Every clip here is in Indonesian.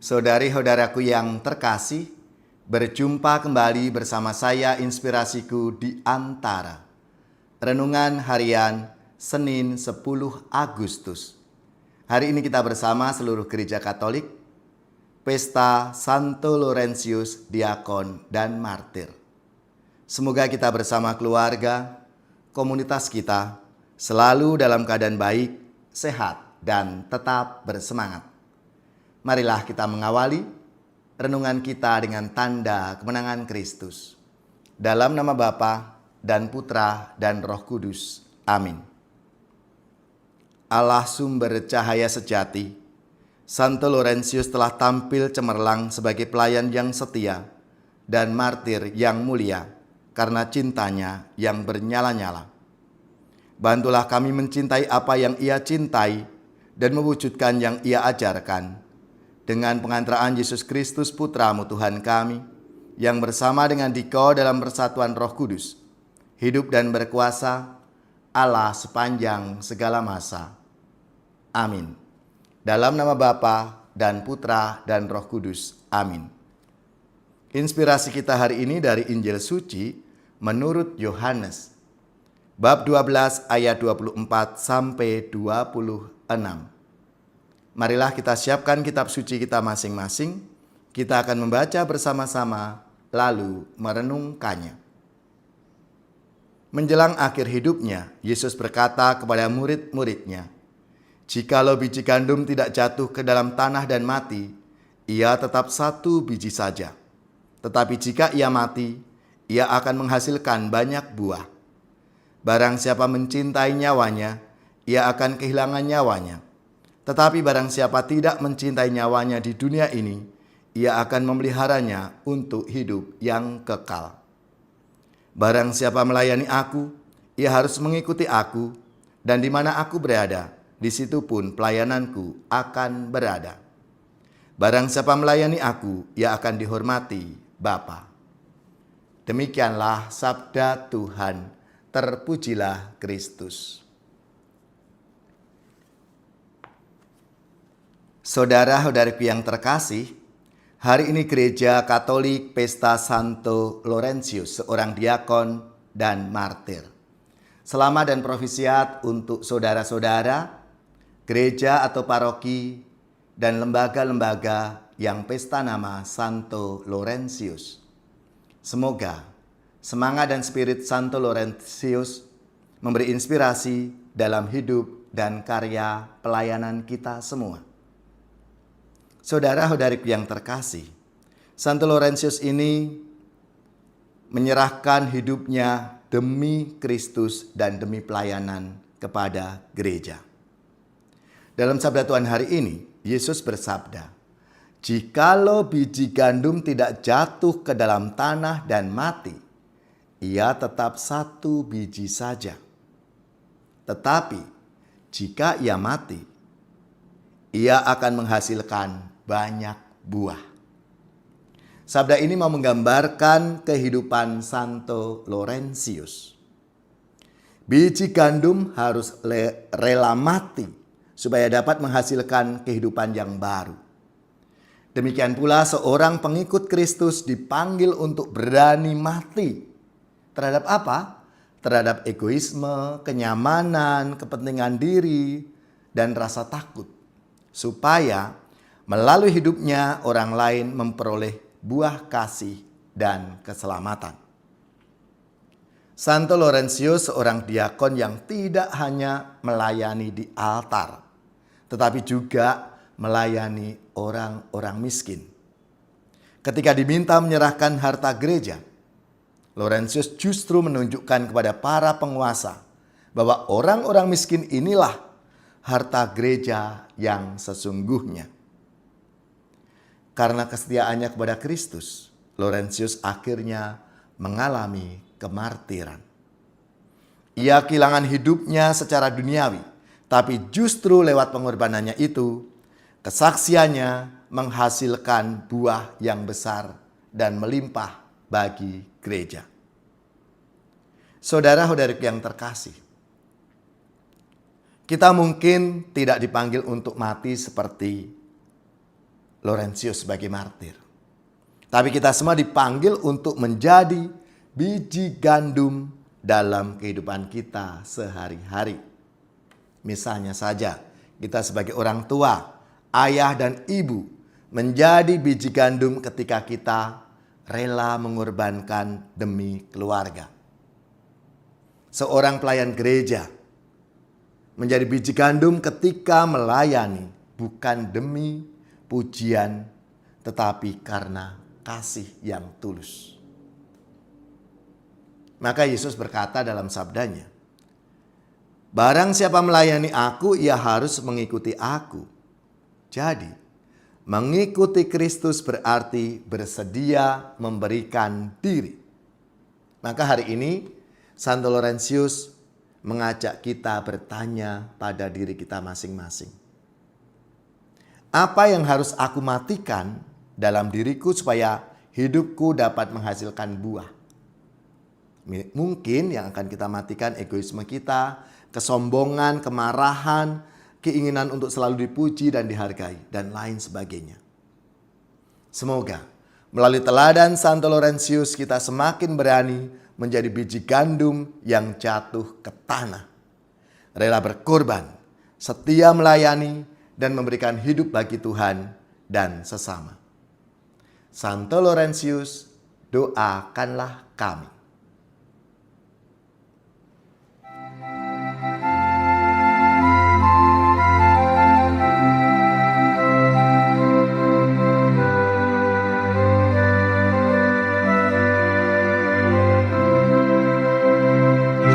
Saudari-saudaraku yang terkasih, berjumpa kembali bersama saya Inspirasiku di Antara. Renungan harian Senin 10 Agustus. Hari ini kita bersama seluruh gereja Katolik, Pesta Santo Laurentius, Diakon dan Martir. Semoga kita bersama keluarga, komunitas kita, selalu dalam keadaan baik, sehat, dan tetap bersemangat. Marilah kita mengawali renungan kita dengan tanda kemenangan Kristus. Dalam nama Bapa dan Putra dan Roh Kudus. Amin. Allah sumber cahaya sejati, Santo Laurentius telah tampil cemerlang sebagai pelayan yang setia dan martir yang mulia karena cintanya yang bernyala-nyala. Bantulah kami mencintai apa yang ia cintai dan mewujudkan yang ia ajarkan. Dengan pengantaraan Yesus Kristus Putra-Mu Tuhan kami, yang bersama dengan Dikau dalam persatuan Roh Kudus, hidup dan berkuasa Allah sepanjang segala masa. Amin. Dalam nama Bapa dan Putra dan Roh Kudus. Amin. Inspirasi kita hari ini dari Injil Suci menurut Yohanes, bab 12 ayat 24 sampai 26. Marilah kita siapkan kitab suci kita masing-masing. Kita akan membaca bersama-sama, lalu merenungkannya. Menjelang akhir hidupnya, Yesus berkata kepada murid-muridnya, "Jikalau biji gandum tidak jatuh ke dalam tanah dan mati, ia tetap satu biji saja. Tetapi jika ia mati, ia akan menghasilkan banyak buah. Barang siapa mencintai nyawanya, ia akan kehilangan nyawanya. Tetapi barang siapa tidak mencintai nyawanya di dunia ini, ia akan memeliharanya untuk hidup yang kekal. Barang siapa melayani aku, ia harus mengikuti aku, dan di mana aku berada, di situ pun pelayananku akan berada. Barang siapa melayani aku, ia akan dihormati Bapa." Demikianlah sabda Tuhan. Terpujilah Kristus. Saudara-saudariku yang terkasih, hari ini Gereja Katolik Pesta Santo Laurentius, seorang diakon dan martir. Selamat dan profisiat untuk saudara-saudara, gereja atau paroki, dan lembaga-lembaga yang pesta nama Santo Laurentius. Semoga semangat dan spirit Santo Laurentius memberi inspirasi dalam hidup dan karya pelayanan kita semua. Saudara-saudariku yang terkasih, Santo Laurentius ini menyerahkan hidupnya demi Kristus dan demi pelayanan kepada gereja. Dalam sabda Tuhan hari ini, Yesus bersabda, "Jikalau biji gandum tidak jatuh ke dalam tanah dan mati, ia tetap satu biji saja. Tetapi jika ia mati, ia akan menghasilkan banyak buah." Sabda ini mau menggambarkan kehidupan Santo Laurentius. Biji gandum harus rela mati supaya dapat menghasilkan kehidupan yang baru. Demikian pula seorang pengikut Kristus dipanggil untuk berani mati. Terhadap apa? Terhadap egoisme, kenyamanan, kepentingan diri, dan rasa takut. Supaya melalui hidupnya orang lain memperoleh buah kasih dan keselamatan. Santo Laurentius seorang diakon yang tidak hanya melayani di altar, tetapi juga melayani orang-orang miskin. Ketika diminta menyerahkan harta gereja, Laurentius justru menunjukkan kepada para penguasa bahwa orang-orang miskin inilah harta gereja yang sesungguhnya. Karena kesetiaannya kepada Kristus, Laurentius akhirnya mengalami kemartiran. Ia kehilangan hidupnya secara duniawi, tapi justru lewat pengorbanannya itu, kesaksiannya menghasilkan buah yang besar dan melimpah bagi gereja. Saudara-saudariku yang terkasih, kita mungkin tidak dipanggil untuk mati seperti Laurentius sebagai martir. Tapi kita semua dipanggil untuk menjadi biji gandum dalam kehidupan kita sehari-hari. Misalnya saja, kita sebagai orang tua, ayah dan ibu, menjadi biji gandum ketika kita rela mengorbankan demi keluarga. Seorang pelayan gereja menjadi biji gandum ketika melayani bukan demi pujian, tetapi karena kasih yang tulus. Maka Yesus berkata dalam sabdanya, "Barang siapa melayani aku, ia harus mengikuti aku." Jadi, mengikuti Kristus berarti bersedia memberikan diri. Maka hari ini, Santo Laurentius mengajak kita bertanya pada diri kita masing-masing. Apa yang harus aku matikan dalam diriku supaya hidupku dapat menghasilkan buah? Mungkin yang akan kita matikan egoisme kita, kesombongan, kemarahan, keinginan untuk selalu dipuji dan dihargai, dan lain sebagainya. Semoga melalui teladan Santo Laurentius kita semakin berani menjadi biji gandum yang jatuh ke tanah. Rela berkorban, setia melayani, dan memberikan hidup bagi Tuhan dan sesama. Santo Laurentius, doakanlah kami.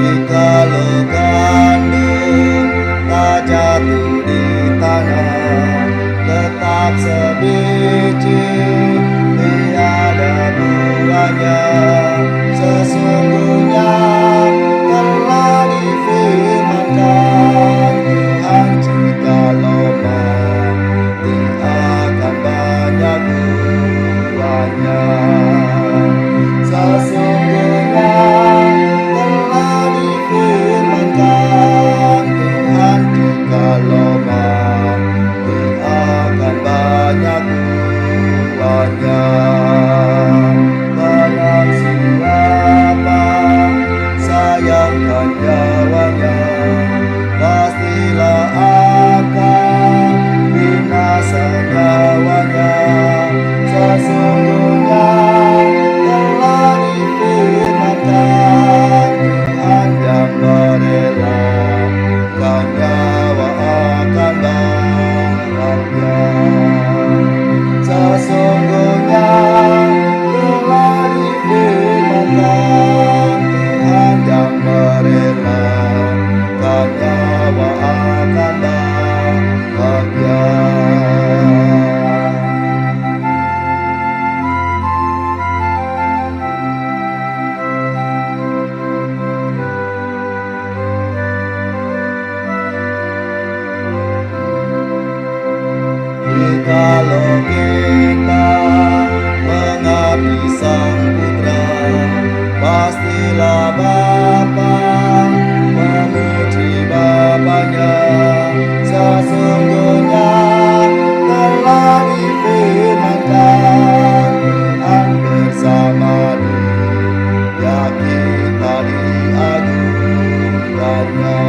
Jikalau gandum tak jatuh di tanah, tetap sebiji, tiada buahnya. Sesungguhnya telah difirmankan Tuhan, jikalau mati akan banyak buahnya. Sesungguhnya telah difirmankan Tuhan, jikalau mati akan banyak buahnya. Barang siapa sayangkan nyawanya, pastilah akan binasa nyawanya. Sesungguhnya telah difirmankan Tuhan yang merelakan nyawa akan bahagia. Sesungguhnya telah difirmankan Tuhan yang merelakan nyawa akan bahagia. Jikalau kita mengabdi Sang Putra, pastilah Bapa memuji Bapanya. Sesungguhnya telah difirmankan Tuhan bersama Dia, kita diagungkannya.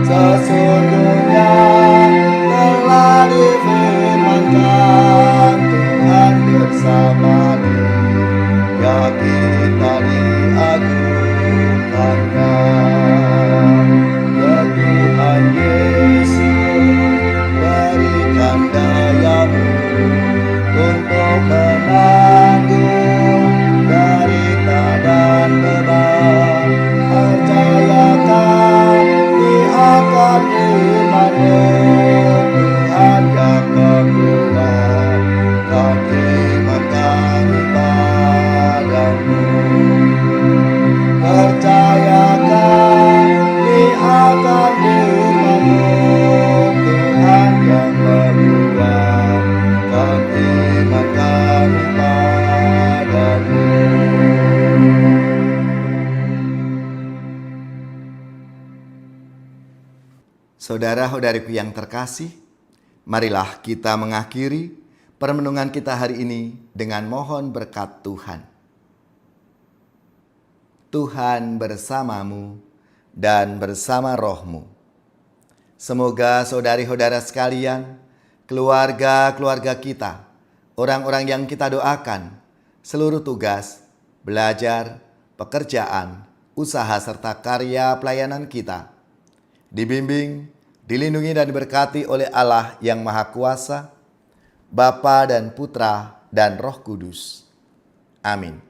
Sesungguhnya telah difirmankan Tuhan bersama Dia, kita diagungkannya. Ya Tuhan Yesus, berikan daya-Mu untuk menanggung derita dan beban. Percayakan di akan iman-Mu, Tuhan yang menguatkan iman kami padamu. Percayakan di akan iman-Mu, Tuhan yang menguatkan iman kami padamu. Saudara-saudariku yang terkasih, Marilah kita mengakhiri permenungan kita hari ini dengan mohon berkat Tuhan. Tuhan bersamamu dan bersama rohmu. Semoga saudari-saudara sekalian, keluarga-keluarga kita, orang-orang yang kita doakan, seluruh tugas, belajar, pekerjaan, usaha serta karya pelayanan kita dibimbing, dilindungi dan diberkati oleh Allah yang Maha Kuasa, Bapa dan Putra dan Roh Kudus. Amin.